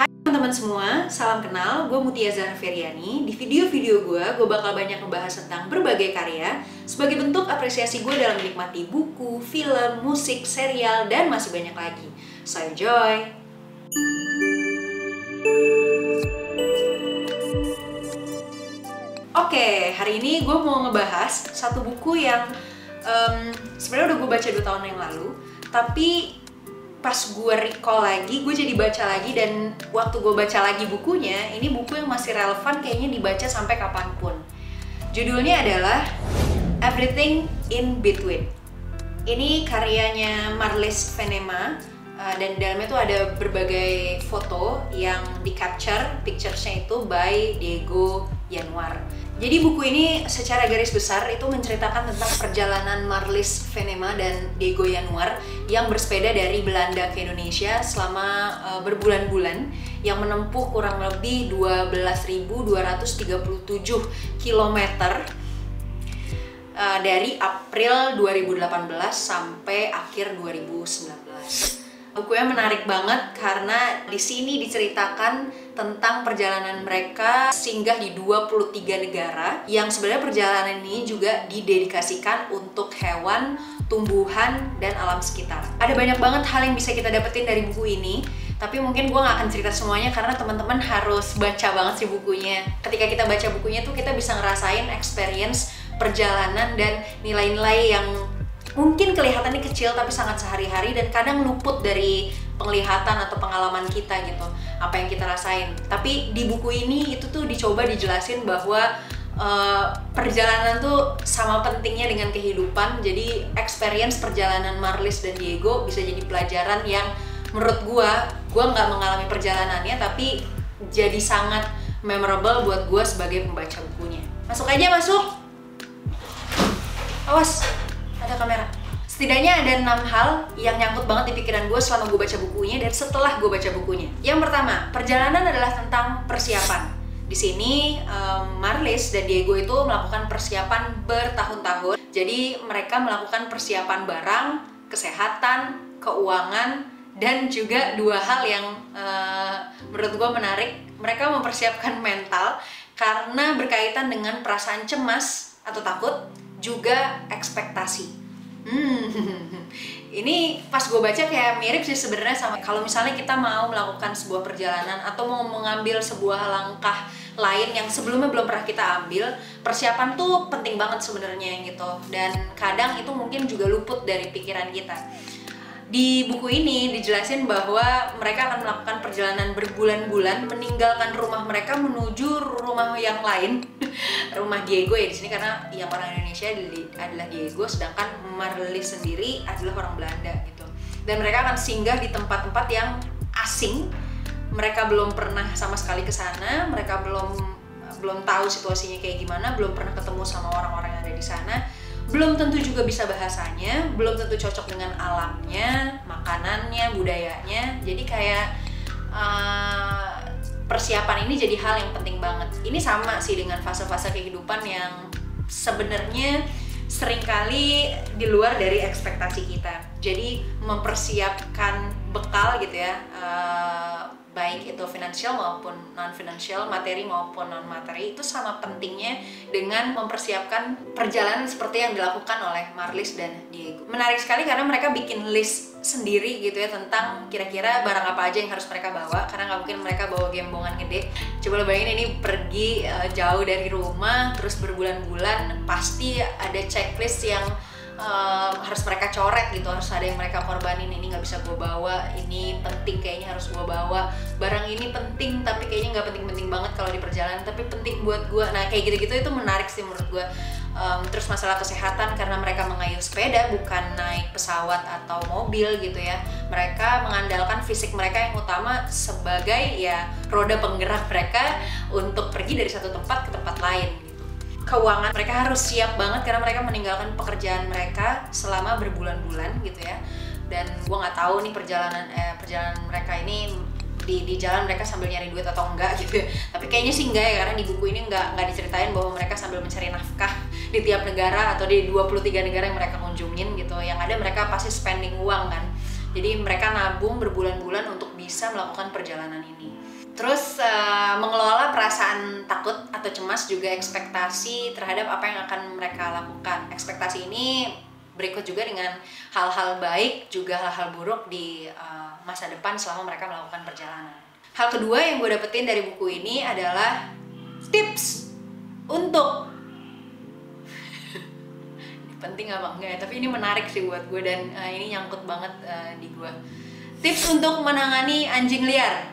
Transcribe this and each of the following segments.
Teman-teman semua, salam kenal, gue Mutia Zahra Feryani. Di video-video gue bakal banyak membahas tentang berbagai karya sebagai bentuk apresiasi gue dalam menikmati buku, film, musik, serial, dan masih banyak lagi. So enjoy! Oke, hari ini gue mau ngebahas satu buku yang sebenarnya udah gue baca 2 tahun yang lalu, tapi pas gue recall lagi, gue jadi baca lagi, dan waktu gue baca lagi bukunya, ini buku yang masih relevan kayaknya dibaca sampai kapanpun. Judulnya adalah Everything in Between. Ini karyanya Marlis Venema, dan dalamnya tuh ada berbagai foto yang di-capture, pictures-nya itu by Diego Yanuar. Jadi buku ini secara garis besar itu menceritakan tentang perjalanan Marlis Venema dan Diego Yanuar yang bersepeda dari Belanda ke Indonesia selama berbulan-bulan, yang menempuh kurang lebih 12.237 km dari April 2018 sampai akhir 2019. Bukunya menarik banget karena di sini diceritakan tentang perjalanan mereka singgah di 23 negara, yang sebenarnya perjalanan ini juga didedikasikan untuk hewan, tumbuhan, dan alam sekitar. Ada banyak banget hal yang bisa kita dapetin dari buku ini, tapi mungkin gue gak akan cerita semuanya karena teman-teman harus baca banget sih bukunya. Ketika kita baca bukunya tuh kita bisa ngerasain experience perjalanan dan nilai-nilai yang mungkin kelihatannya kecil tapi sangat sehari-hari dan kadang luput dari penglihatan atau pengalaman kita gitu, apa yang kita rasain. Tapi di buku ini itu tuh dicoba dijelasin bahwa perjalanan tuh sama pentingnya dengan kehidupan. Jadi experience perjalanan Marlis dan Diego bisa jadi pelajaran yang menurut gua nggak mengalami perjalanannya, tapi jadi sangat memorable buat gua sebagai pembaca bukunya. Masuk aja, masuk. Awas, ada kamera. Setidaknya ada 6 hal yang nyangkut banget di pikiran gue selama gue baca bukunya dan setelah gue baca bukunya. Yang pertama, perjalanan adalah tentang persiapan. Di sini Marlis dan Diego itu melakukan persiapan bertahun-tahun. Jadi mereka melakukan persiapan barang, kesehatan, keuangan, dan juga 2 hal yang menurut gue menarik. Mereka mempersiapkan mental karena berkaitan dengan perasaan cemas atau takut, juga ekspektasi. Ini pas gue baca kayak mirip sih sebenarnya sama kalau misalnya kita mau melakukan sebuah perjalanan atau mau mengambil sebuah langkah lain yang sebelumnya belum pernah kita ambil. Persiapan tuh penting banget sebenarnya gitu, dan kadang itu mungkin juga luput dari pikiran kita. Di buku ini dijelasin bahwa mereka akan melakukan perjalanan berbulan-bulan meninggalkan rumah mereka menuju rumah yang lain. Rumah Diego ya di sini karena yang orang Indonesia adalah Diego, sedangkan Marlis sendiri adalah orang Belanda gitu. Dan mereka akan singgah di tempat-tempat yang asing. Mereka belum pernah sama sekali ke sana, mereka belum tahu situasinya kayak gimana, belum pernah ketemu sama orang-orang yang ada di sana. Belum tentu juga bisa bahasanya, belum tentu cocok dengan alamnya, makanannya, budayanya. Jadi kayak persiapan ini jadi hal yang penting banget. Ini sama sih dengan fase-fase kehidupan yang sebenarnya seringkali di luar dari ekspektasi kita. Jadi mempersiapkan bekal gitu ya, baik itu finansial maupun non-finansial, materi maupun non-materi, itu sama pentingnya dengan mempersiapkan perjalanan seperti yang dilakukan oleh Marlis dan Diego. Menarik sekali karena mereka bikin list sendiri gitu ya tentang kira-kira barang apa aja yang harus mereka bawa, karena nggak mungkin mereka bawa gembongan gede. Coba lo bayangin ini pergi jauh dari rumah, terus berbulan-bulan, pasti ada checklist yang harus mereka coret gitu, harus ada yang mereka korbanin. Ini nggak bisa gue bawa, ini penting kayaknya harus gue bawa, barang ini penting tapi kayaknya nggak penting-penting banget kalau di perjalanan, tapi penting buat gue. Nah kayak gitu-gitu itu menarik sih menurut gue. Terus masalah kesehatan, karena mereka mengayuh sepeda bukan naik pesawat atau mobil gitu ya, mereka mengandalkan fisik mereka yang utama sebagai ya roda penggerak mereka untuk pergi dari satu tempat ke tempat lain. Keuangan, mereka harus siap banget karena mereka meninggalkan pekerjaan mereka selama berbulan-bulan gitu ya. Dan gue nggak tahu nih perjalanan mereka ini di jalan mereka sambil nyari duit atau enggak gitu ya. Tapi kayaknya sih enggak ya, karena di buku ini enggak diceritain bahwa mereka sambil mencari nafkah di tiap negara atau di 23 negara yang mereka kunjungin gitu. Yang ada mereka pasti spending uang kan. Jadi mereka nabung berbulan-bulan untuk bisa melakukan perjalanan ini. Terus mengelola perasaan takut atau cemas, juga ekspektasi terhadap apa yang akan mereka lakukan. Ekspektasi ini berikut juga dengan hal-hal baik juga hal-hal buruk di masa depan selama mereka melakukan perjalanan. Hal kedua yang gue dapetin dari buku ini adalah tips untuk penting apa enggak ya, tapi ini menarik sih buat gue dan ini nyangkut banget di gue. Tips untuk menangani anjing liar.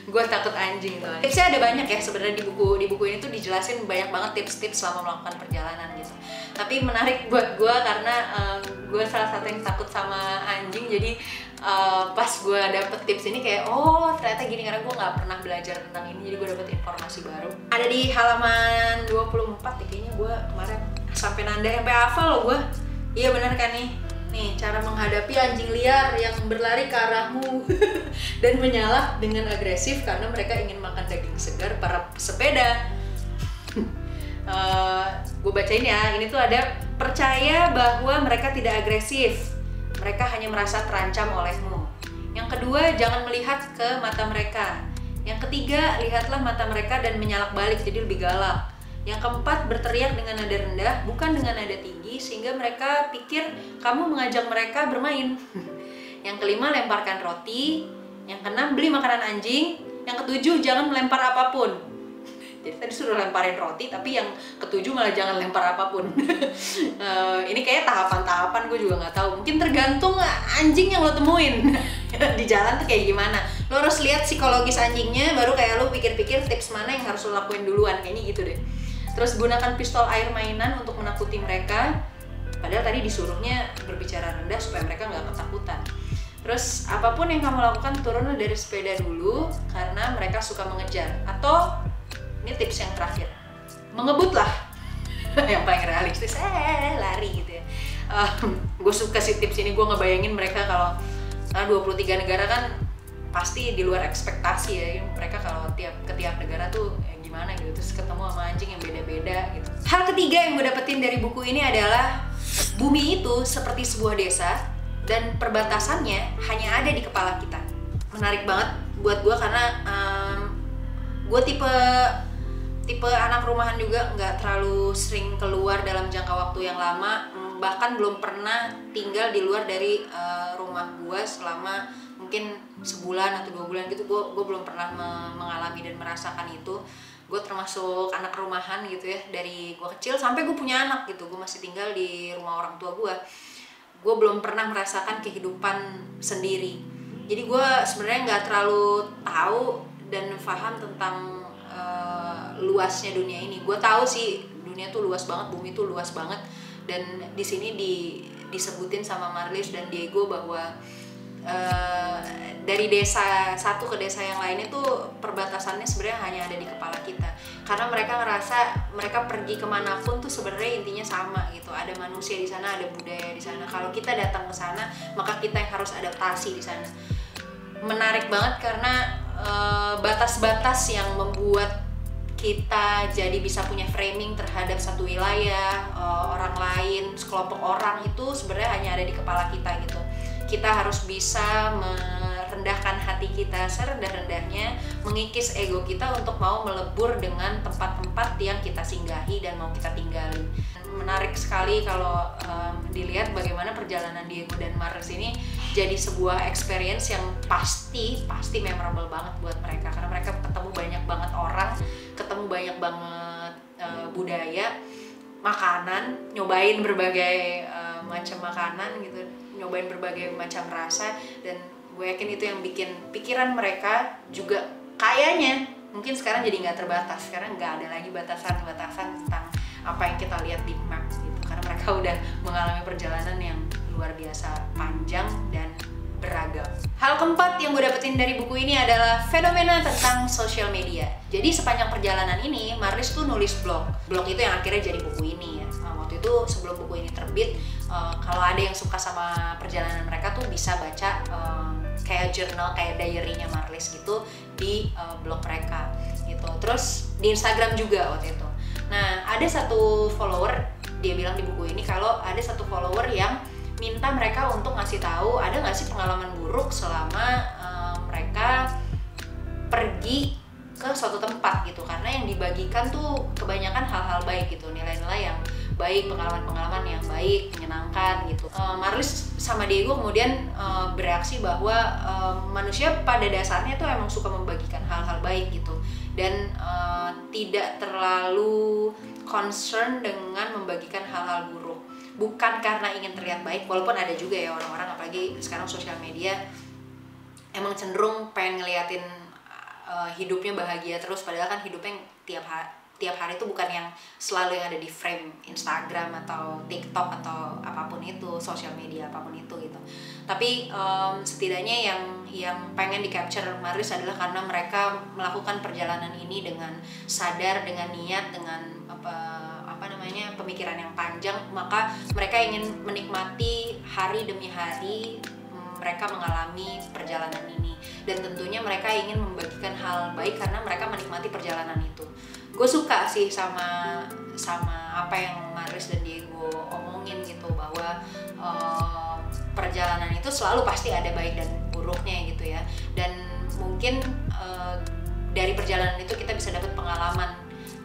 Gue takut anjing tuh. Tipsnya ada banyak ya sebenarnya di buku ini tuh dijelasin banyak banget tips-tips selama melakukan perjalanan gitu. Tapi menarik buat gue karena gue salah satu yang takut sama anjing, jadi pas gue dapet tips ini kayak oh ternyata gini, karena gue nggak pernah belajar tentang ini, jadi gue dapet informasi baru. Ada di halaman 24 ya, kayaknya gue kemarin sampai hafal loh gue. Iya benar kan nih. Nih, cara menghadapi anjing liar yang berlari ke arahmu dan menyalak dengan agresif karena mereka ingin makan daging segar para pesepeda. Gue bacain ya, ini tuh ada: percaya bahwa mereka tidak agresif, mereka hanya merasa terancam olehmu. Yang kedua, jangan melihat ke mata mereka. Yang ketiga, lihatlah mata mereka dan menyalak balik, jadi lebih galak. Yang keempat, berteriak dengan nada rendah, bukan dengan nada tinggi, sehingga mereka pikir kamu mengajak mereka bermain. Yang kelima, lemparkan roti. Yang keenam, beli makanan anjing. Yang ketujuh, jangan melempar apapun. Jadi tadi suruh lemparin roti, tapi yang ketujuh malah jangan lempar apapun. Ini kayak tahapan-tahapan, gue juga nggak tahu. Mungkin tergantung anjing yang lo temuin di jalan tuh kayak gimana. Lo harus lihat psikologis anjingnya, baru kayak lo pikir-pikir tips mana yang harus lo lakuin duluan, kayaknya gitu deh. Terus gunakan pistol air mainan untuk menakuti mereka. Padahal tadi disuruhnya berbicara rendah supaya mereka nggak ketakutan. Terus apapun yang kamu lakukan, turunlah dari sepeda dulu karena mereka suka mengejar. Atau ini tips yang terakhir, mengebutlah. Yang paling realistis, lari gitu ya. Gue suka sih tips ini, gue ngebayangin mereka kalau 23 negara kan pasti di luar ekspektasi ya. Mereka kalau ke tiap negara tuh gimana gitu, terus ketemu sama anjing yang beda-beda gitu. Hal ketiga yang gue dapetin dari buku ini adalah bumi itu seperti sebuah desa dan perbatasannya hanya ada di kepala kita. Menarik banget buat gue karena gue tipe anak rumahan juga, nggak terlalu sering keluar dalam jangka waktu yang lama, bahkan belum pernah tinggal di luar dari rumah gue selama mungkin sebulan atau 2 bulan gitu. Gue belum pernah mengalami dan merasakan itu. Gue termasuk anak rumahan gitu ya, dari gue kecil sampai gue punya anak gitu, gue masih tinggal di rumah orang tua gue. Gue belum pernah merasakan kehidupan sendiri, jadi gue sebenarnya nggak terlalu tahu dan paham tentang luasnya dunia ini. Gue tahu sih dunia tuh luas banget, bumi tuh luas banget, dan di sini disebutin sama Marlis dan Diego bahwa dari desa satu ke desa yang lain itu perbatasannya sebenarnya hanya ada di kepala kita, karena mereka ngerasa mereka pergi kemanapun tuh sebenarnya intinya sama gitu. Ada manusia di sana, ada budaya di sana. Kalau kita datang ke sana, maka kita yang harus adaptasi di sana. Menarik banget karena batas-batas yang membuat kita jadi bisa punya framing terhadap satu wilayah, orang lain, sekelompok orang itu sebenarnya hanya ada di kepala kita gitu. Kita harus bisa merendahkan hati kita serendah-rendahnya, mengikis ego kita untuk mau melebur dengan tempat-tempat yang kita singgahi dan mau kita tinggali. Menarik sekali kalau dilihat bagaimana perjalanan Diego dan Marlis ini jadi sebuah experience yang pasti memorable banget buat mereka, karena mereka ketemu banyak banget orang, ketemu banyak banget budaya, makanan, nyobain berbagai macam makanan gitu, nyobain berbagai macam rasa, dan gue yakin itu yang bikin pikiran mereka juga kayaknya mungkin sekarang jadi nggak terbatas, karena nggak ada lagi batasan-batasan tentang apa yang kita lihat di map gitu, karena mereka udah mengalami perjalanan yang luar biasa panjang dan beragam. Hal keempat yang gue dapetin dari buku ini adalah fenomena tentang social media. Jadi sepanjang perjalanan ini Marlis tuh nulis blog itu yang akhirnya jadi buku ini ya. Waktu itu sebelum buku ini terbit, kalau ada yang suka sama perjalanan mereka tuh bisa baca kayak journal, kayak diary-nya Marlis gitu di blog mereka gitu. Terus di Instagram juga waktu itu. Nah, ada satu follower, dia bilang di buku ini kalau ada satu follower yang minta mereka untuk ngasih tahu ada nggak sih pengalaman buruk selama mereka pergi ke suatu tempat gitu, karena yang dibagikan tuh kebanyakan hal-hal baik gitu, nilai-nilai yang baik, pengalaman-pengalaman yang baik, menyenangkan gitu. Marlis sama Diego kemudian bereaksi bahwa manusia pada dasarnya tuh emang suka membagikan hal-hal baik gitu, dan tidak terlalu concern dengan membagikan hal-hal buruk. Bukan karena ingin terlihat baik, walaupun ada juga ya orang-orang, apalagi sekarang sosial media emang cenderung pengen ngeliatin hidupnya bahagia terus, padahal kan hidupnya tiap hari itu bukan yang selalu yang ada di frame Instagram atau TikTok atau apapun itu, sosial media apapun itu gitu. Tapi setidaknya yang pengen di capture Marlis adalah karena mereka melakukan perjalanan ini dengan sadar, dengan niat, dengan pemikiran yang panjang, maka mereka ingin menikmati hari demi hari mereka mengalami perjalanan ini, dan tentunya mereka ingin membagikan hal baik karena mereka menikmati perjalanan itu. Gue suka sih sama apa yang Marlis dan Diego omongin gitu, bahwa perjalanan itu selalu pasti ada baik dan buruknya gitu ya, dan mungkin dari perjalanan itu kita bisa dapat pengalaman,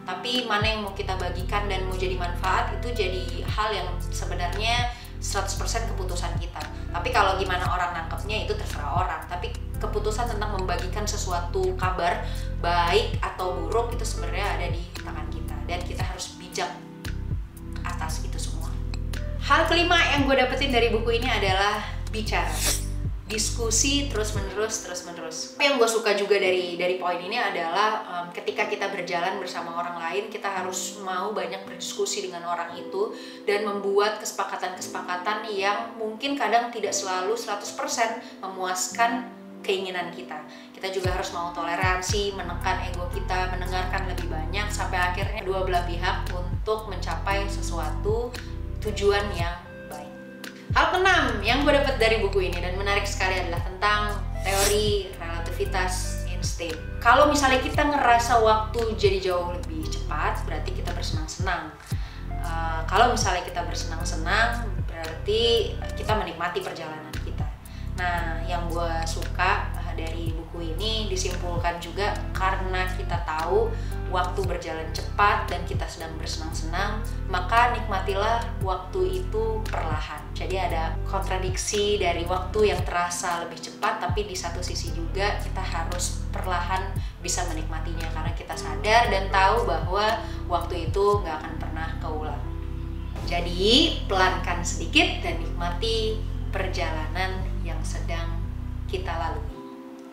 tapi mana yang mau kita bagikan dan mau jadi manfaat itu jadi hal yang sebenarnya 100% keputusan kita. Tapi kalau gimana orang nangkepnya itu terserah orang, tapi keputusan tentang membagikan sesuatu kabar baik atau buruk itu sebenarnya ada di tangan kita, dan kita harus bijak atas itu semua. Hal kelima yang gue dapetin dari buku ini adalah bicara, diskusi terus menerus. Yang gue suka juga dari poin ini adalah ketika kita berjalan bersama orang lain, kita harus mau banyak berdiskusi dengan orang itu dan membuat kesepakatan-kesepakatan yang mungkin kadang tidak selalu 100% memuaskan keinginan kita. Kita juga harus mau toleransi, menekan ego kita, mendengarkan lebih banyak sampai akhirnya dua belah pihak untuk mencapai sesuatu tujuan yang baik. Hal keenam yang gue dapat dari buku ini dan menarik sekali adalah tentang teori relativitas Einstein. Kalau misalnya kita ngerasa waktu jadi jauh lebih cepat, berarti kita bersenang-senang. Kalau misalnya kita bersenang-senang, berarti kita menikmati perjalanan kita. Nah, yang gue suka dari buku ini disimpulkan juga karena kita tahu waktu berjalan cepat dan kita sedang bersenang-senang, maka nikmatilah waktu itu perlahan. Jadi ada kontradiksi dari waktu yang terasa lebih cepat, tapi di satu sisi juga kita harus perlahan bisa menikmatinya karena kita sadar dan tahu bahwa waktu itu nggak akan pernah keulang. Jadi pelankan sedikit dan nikmati perjalanan yang sedang kita lalui.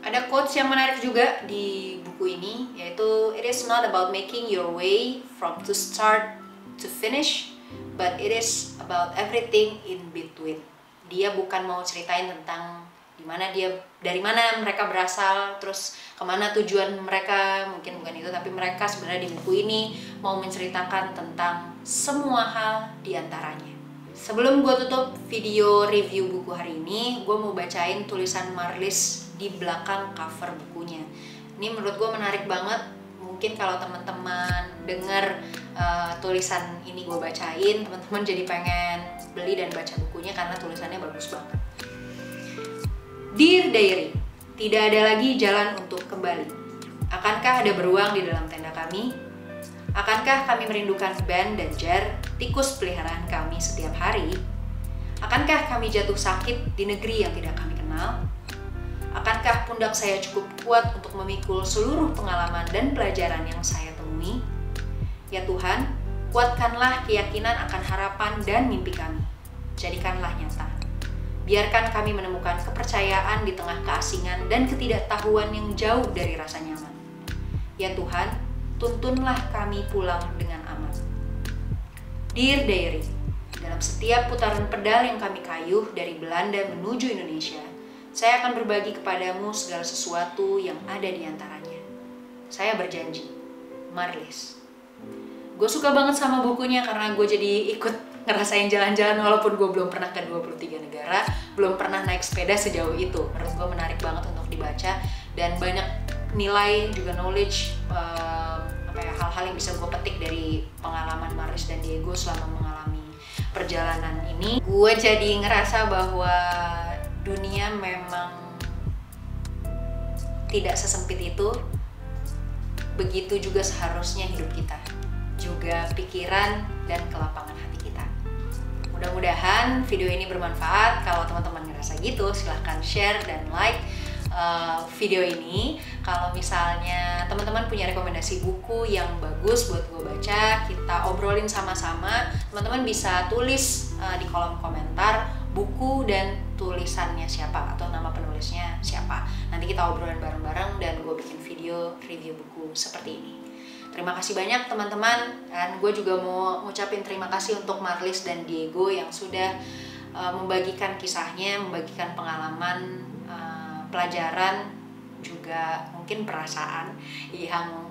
Ada quotes yang menarik juga di buku ini, yaitu it is not about making your way from to start to finish, but it is about everything in between. Dia bukan mau ceritain tentang dari mana mereka berasal, terus kemana tujuan mereka, mungkin bukan itu, tapi mereka sebenarnya di buku ini mau menceritakan tentang semua hal di antaranya. Sebelum gue tutup video review buku hari ini, gue mau bacain tulisan Marlis di belakang cover bukunya. Ini menurut gue menarik banget. Mungkin kalau teman-teman dengar tulisan ini gue bacain, teman-teman jadi pengen beli dan baca bukunya karena tulisannya bagus banget. Dear Diary, tidak ada lagi jalan untuk kembali. Akankah ada beruang di dalam tenda kami? Akankah kami merindukan Ben dan Jer, tikus peliharaan kami setiap hari? Akankah kami jatuh sakit di negeri yang tidak kami kenal? Akankah pundak saya cukup kuat untuk memikul seluruh pengalaman dan pelajaran yang saya temui? Ya Tuhan, kuatkanlah keyakinan akan harapan dan mimpi kami. Jadikanlah nyata. Biarkan kami menemukan kepercayaan di tengah keasingan dan ketidaktahuan yang jauh dari rasa nyaman. Ya Tuhan, tuntunlah kami pulang dengan aman. Dear Diary, dalam setiap putaran pedal yang kami kayuh dari Belanda menuju Indonesia, saya akan berbagi kepadamu segala sesuatu yang ada di antaranya. Saya berjanji, Marlis. Gue suka banget sama bukunya karena gue jadi ikut ngerasain jalan-jalan walaupun gue belum pernah ke 23 negara, belum pernah naik sepeda sejauh itu. Menurut gue menarik banget untuk dibaca dan banyak nilai juga knowledge, hal-hal yang bisa gue petik dari pengalaman Marlis dan Diego selama mengalami perjalanan ini, gue jadi ngerasa bahwa dunia memang tidak sesempit itu. Begitu juga seharusnya hidup kita, juga pikiran dan kelapangan hati kita. Mudah-mudahan video ini bermanfaat. Kalau teman-teman ngerasa gitu, silahkan share dan like video ini. Kalau misalnya teman-teman punya rekomendasi buku yang bagus buat gue baca, kita obrolin sama-sama. Teman-teman bisa tulis di kolom komentar buku dan tulisannya siapa atau nama penulisnya siapa. Nanti kita obrolin bareng-bareng dan gue bikin video review buku seperti ini. Terima kasih banyak teman-teman, dan gue juga mau ngucapin terima kasih untuk Marlis dan Diego yang sudah membagikan kisahnya, membagikan pengalaman, pelajaran, juga mungkin perasaan yang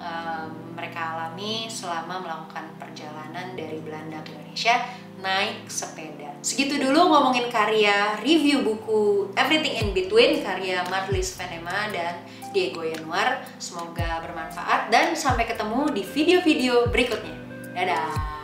mereka alami selama melakukan perjalanan dari Belanda ke Indonesia naik sepeda. Segitu dulu ngomongin karya review buku Everything in Between karya Marlis Venema dan Diego Yanuar. Semoga bermanfaat dan sampai ketemu di video-video berikutnya. Dadah!